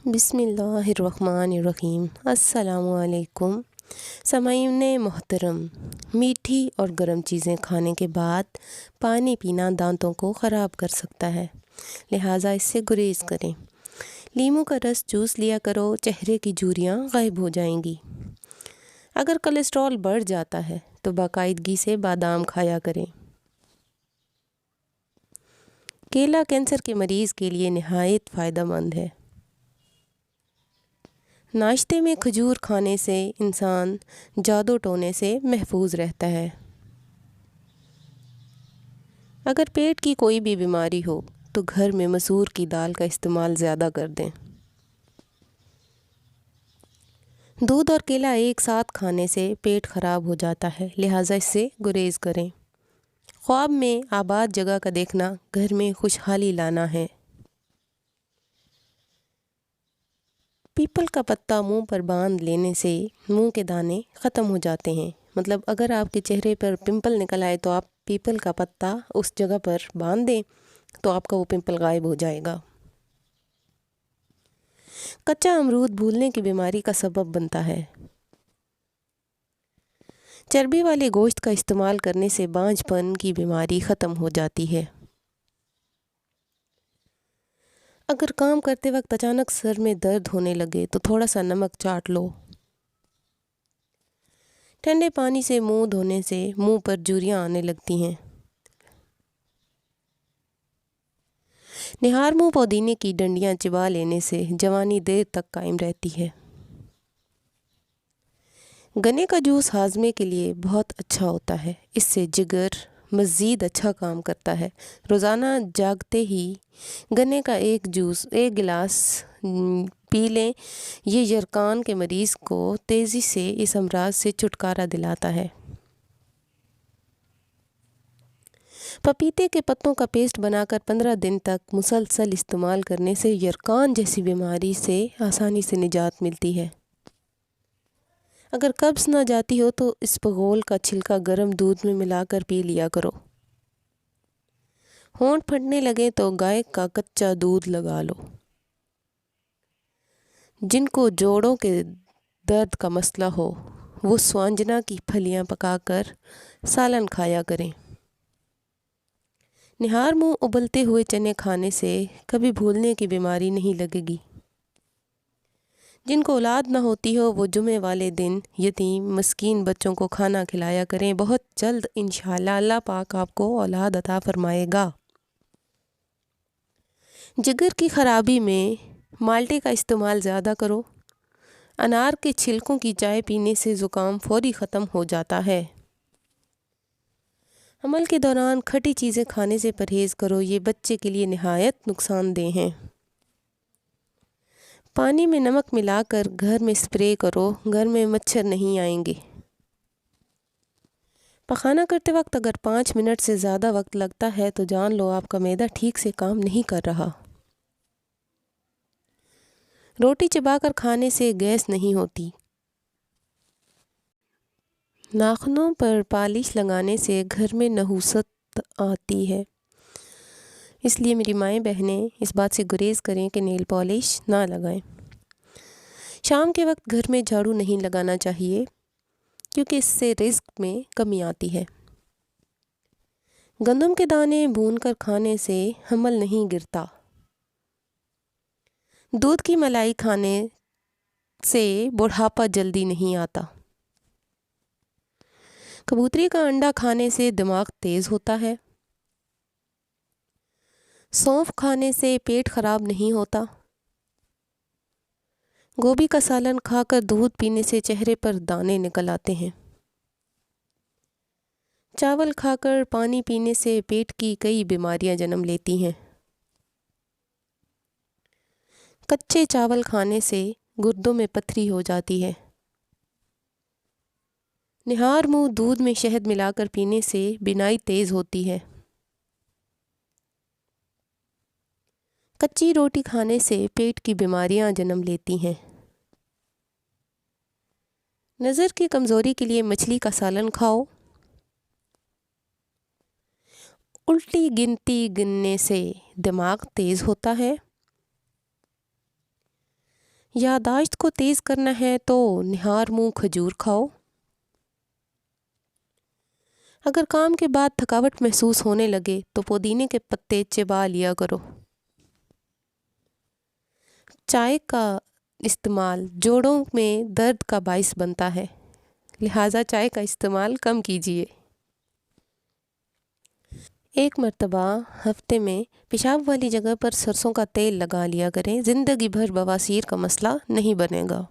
بسم اللہ الرحمن الرحیم۔ السلام علیکم سامعین محترم، میٹھی اور گرم چیزیں کھانے کے بعد پانی پینا دانتوں کو خراب کر سکتا ہے، لہٰذا اس سے گریز کریں۔ لیموں کا رس جوس لیا کرو، چہرے کی جھریاں غائب ہو جائیں گی۔ اگر کولیسٹرول بڑھ جاتا ہے تو باقاعدگی سے بادام کھایا کریں۔ کیلا کینسر کے مریض کے لیے نہایت فائدہ مند ہے۔ ناشتے میں کھجور کھانے سے انسان جادو ٹونے سے محفوظ رہتا ہے۔ اگر پیٹ کی کوئی بھی بیماری ہو تو گھر میں مسور کی دال کا استعمال زیادہ کر دیں۔ دودھ اور کیلا ایک ساتھ کھانے سے پیٹ خراب ہو جاتا ہے، لہٰذا اس سے گریز کریں۔ خواب میں آباد جگہ کا دیکھنا گھر میں خوشحالی لانا ہے۔ پیپل کا پتا منہ پر باندھ لینے سے منہ کے دانے ختم ہو جاتے ہیں۔ مطلب اگر آپ کے چہرے پر پمپل نکل آئے تو آپ پیپل کا پتا اس جگہ پر باندھ دیں تو آپ کا وہ پمپل غائب ہو جائے گا۔ کچا امرود بھولنے کی بیماری کا سبب بنتا ہے۔ چربی والے گوشت کا استعمال کرنے سے بانجھ پن کی بیماری ختم ہو جاتی ہے۔ اگر کام کرتے وقت اچانک سر میں درد ہونے لگے تو تھوڑا سا نمک چاٹ لو۔ ٹھنڈے پانی سے منہ دھونے سے منہ پر جھریاں آنے لگتی ہیں۔ نہار منہ پودینے کی ڈنڈیاں چبا لینے سے جوانی دیر تک قائم رہتی ہے۔ گنے کا جوس ہاضمے کے لیے بہت اچھا ہوتا ہے، اس سے جگر مزید اچھا کام کرتا ہے۔ روزانہ جاگتے ہی گنے کا ایک گلاس پی لیں، یہ یرقان کے مریض کو تیزی سے اس امراض سے چھٹکارا دلاتا ہے۔ پپیتے کے پتوں کا پیسٹ بنا کر 15 دن تک مسلسل استعمال کرنے سے یرقان جیسی بیماری سے آسانی سے نجات ملتی ہے۔ اگر قبض نہ جاتی ہو تو اسپغول کا چھلکا گرم دودھ میں ملا کر پی لیا کرو۔ ہونٹ پھٹنے لگے تو گائے کا کچا دودھ لگا لو۔ جن کو جوڑوں کے درد کا مسئلہ ہو وہ سوانجنا کی پھلیاں پکا کر سالن کھایا کریں۔ نہار منہ ابلتے ہوئے چنے کھانے سے کبھی بھولنے کی بیماری نہیں لگے گی۔ جن کو اولاد نہ ہوتی ہو وہ جمعے والے دن یتیم مسکین بچوں کو کھانا کھلایا کریں، بہت جلد انشاءاللہ اللہ پاک آپ کو اولاد عطا فرمائے گا۔ جگر کی خرابی میں مالٹے کا استعمال زیادہ کرو۔ انار کے چھلکوں کی چائے پینے سے زکام فوری ختم ہو جاتا ہے۔ حمل کے دوران کھٹی چیزیں کھانے سے پرہیز کرو، یہ بچے کے لیے نہایت نقصان دہ ہیں۔ پانی میں نمک ملا کر گھر میں اسپرے کرو، گھر میں مچھر نہیں آئیں گے۔ پخانہ کرتے وقت اگر 5 منٹ سے زیادہ وقت لگتا ہے تو جان لو آپ کا معدہ ٹھیک سے کام نہیں کر رہا۔ روٹی چبا کر کھانے سے گیس نہیں ہوتی۔ ناخنوں پر پالش لگانے سے گھر میں نحوست آتی ہے، اس لیے میری مائیں بہنیں اس بات سے گریز کریں کہ نیل پالش نہ لگائیں۔ شام کے وقت گھر میں جھاڑو نہیں لگانا چاہیے کیونکہ اس سے رزق میں کمی آتی ہے۔ گندم کے دانے بھون کر کھانے سے حمل نہیں گرتا۔ دودھ کی ملائی کھانے سے بڑھاپا جلدی نہیں آتا۔ کبوتری کا انڈا کھانے سے دماغ تیز ہوتا ہے۔ سونف کھانے سے پیٹ خراب نہیں ہوتا۔ گوبھی کا سالن کھا کر دودھ پینے سے چہرے پر دانے نکل آتے ہیں۔ چاول کھا کر پانی پینے سے پیٹ کی کئی بیماریاں جنم لیتی ہیں۔ کچے چاول کھانے سے گردوں میں پتھری ہو جاتی ہے۔ نہار منہ دودھ میں شہد ملا کر پینے سے بینائی تیز ہوتی ہے۔ کچی روٹی کھانے سے پیٹ کی بیماریاں جنم لیتی ہیں۔ نظر کی کمزوری کے لیے مچھلی کا سالن کھاؤ۔ الٹی گنتی گننے سے دماغ تیز ہوتا ہے۔ یادداشت کو تیز کرنا ہے تو نہار منہ کھجور کھاؤ۔ اگر کام کے بعد تھکاوٹ محسوس ہونے لگے تو پودینے کے پتے چبا لیا کرو۔ چائے کا استعمال جوڑوں میں درد کا باعث بنتا ہے، لہٰذا چائے کا استعمال کم کیجیے۔ ایک مرتبہ ہفتے میں پیشاب والی جگہ پر سرسوں کا تیل لگا لیا کریں، زندگی بھر بواسیر کا مسئلہ نہیں بنے گا۔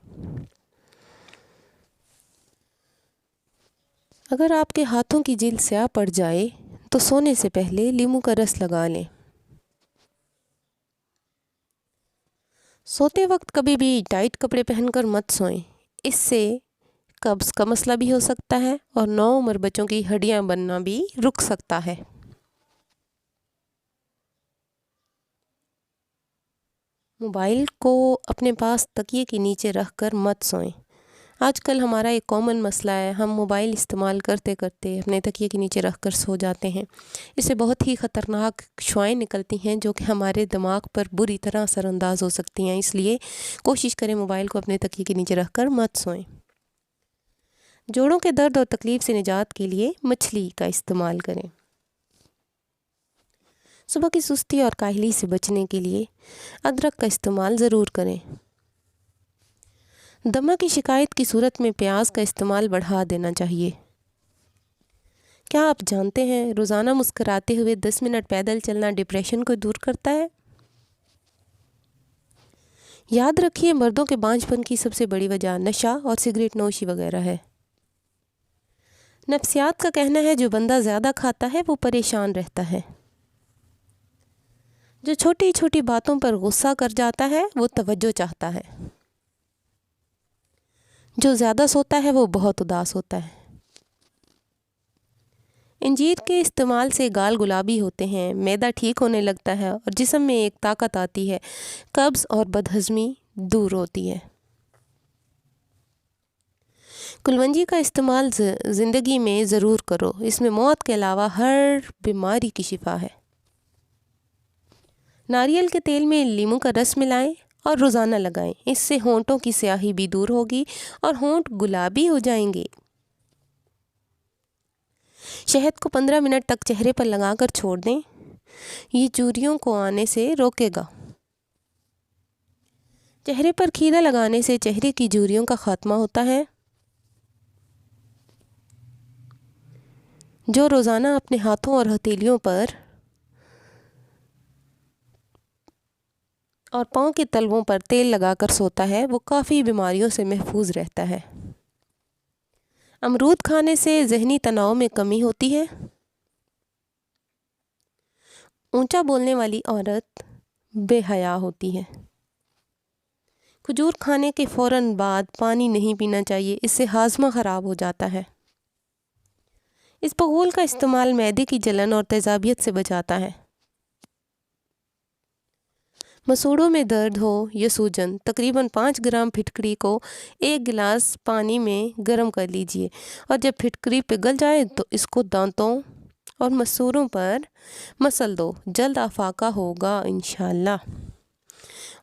اگر آپ کے ہاتھوں کی جلد سیاہ پڑ جائے تو سونے سے پہلے لیموں کا رس لگا لیں۔ سوتے وقت کبھی بھی ٹائٹ کپڑے پہن کر مت سوئیں، اس سے قبض کا مسئلہ بھی ہو سکتا ہے اور نوعمر بچوں کی ہڈیاں بننا بھی رک سکتا ہے۔ موبائل کو اپنے پاس تکیے کے نیچے رکھ کر مت سوئیں۔ آج کل ہمارا ایک کامن مسئلہ ہے، ہم موبائل استعمال کرتے کرتے اپنے تکیے کے نیچے رکھ کر سو جاتے ہیں۔ اس سے بہت ہی خطرناک شعاعیں نکلتی ہیں جو کہ ہمارے دماغ پر بری طرح اثر انداز ہو سکتی ہیں، اس لیے کوشش کریں موبائل کو اپنے تکیے کے نیچے رکھ کر مت سوئیں۔ جوڑوں کے درد اور تکلیف سے نجات کے لیے مچھلی کا استعمال کریں۔ صبح کی سستی اور کاہلی سے بچنے کے لیے ادرک کا استعمال ضرور کریں۔ دمہ کی شکایت کی صورت میں پیاز کا استعمال بڑھا دینا چاہیے۔ کیا آپ جانتے ہیں روزانہ مسکراتے ہوئے 10 منٹ پیدل چلنا ڈپریشن کو دور کرتا ہے؟ یاد رکھیے مردوں کے بانجھ پن کی سب سے بڑی وجہ نشہ اور سگریٹ نوشی وغیرہ ہے۔ نفسیات کا کہنا ہے جو بندہ زیادہ کھاتا ہے وہ پریشان رہتا ہے۔ جو چھوٹی چھوٹی باتوں پر غصہ کر جاتا ہے وہ توجہ چاہتا ہے۔ جو زیادہ سوتا ہے وہ بہت اداس ہوتا ہے۔ انجیر کے استعمال سے گال گلابی ہوتے ہیں، معدہ ٹھیک ہونے لگتا ہے اور جسم میں ایک طاقت آتی ہے، قبض اور بدہضمی دور ہوتی ہے۔ کلونجی کا استعمال زندگی میں ضرور کرو، اس میں موت کے علاوہ ہر بیماری کی شفا ہے۔ ناریل کے تیل میں لیموں کا رس ملائیں اور روزانہ لگائیں، اس سے ہونٹوں کی سیاہی بھی دور ہوگی اور ہونٹ گلابی ہو جائیں گے۔ شہد کو 15 منٹ تک چہرے پر لگا کر چھوڑ دیں، یہ جھریوں کو آنے سے روکے گا۔ چہرے پر کھیرا لگانے سے چہرے کی جھریوں کا خاتمہ ہوتا ہے۔ جو روزانہ اپنے ہاتھوں اور ہتھیلیوں پر اور پاؤں کے تلووں پر تیل لگا کر سوتا ہے وہ کافی بیماریوں سے محفوظ رہتا ہے۔ امرود کھانے سے ذہنی تناؤ میں کمی ہوتی ہے۔ اونچا بولنے والی عورت بے حیا ہوتی ہے۔ کھجور کھانے کے فوراً بعد پانی نہیں پینا چاہیے، اس سے ہاضمہ خراب ہو جاتا ہے۔ اس بغول کا استعمال معدے کی جلن اور تیزابیت سے بچاتا ہے۔ مسوڑوں میں درد ہو یا سوجن، تقریباً 5 گرام پھٹکری کو 1 گلاس پانی میں گرم کر لیجئے اور جب پھٹکری پگھل جائے تو اس کو دانتوں اور مسوڑوں پر مسل دو، جلد افاقہ ہوگا انشاءاللہ۔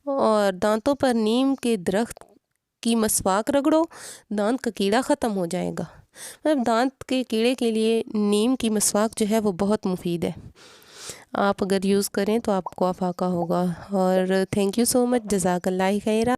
اور دانتوں پر نیم کے درخت کی مسواک رگڑو، دانت کا کیڑا ختم ہو جائے گا۔ دانت کے کیڑے کے لیے نیم کی مسواک جو ہے وہ بہت مفید ہے، آپ اگر یوز کریں تو آپ کو افاقہ ہوگا۔ اور تھینک یو سو مچ، جزاک اللہ خیرہ۔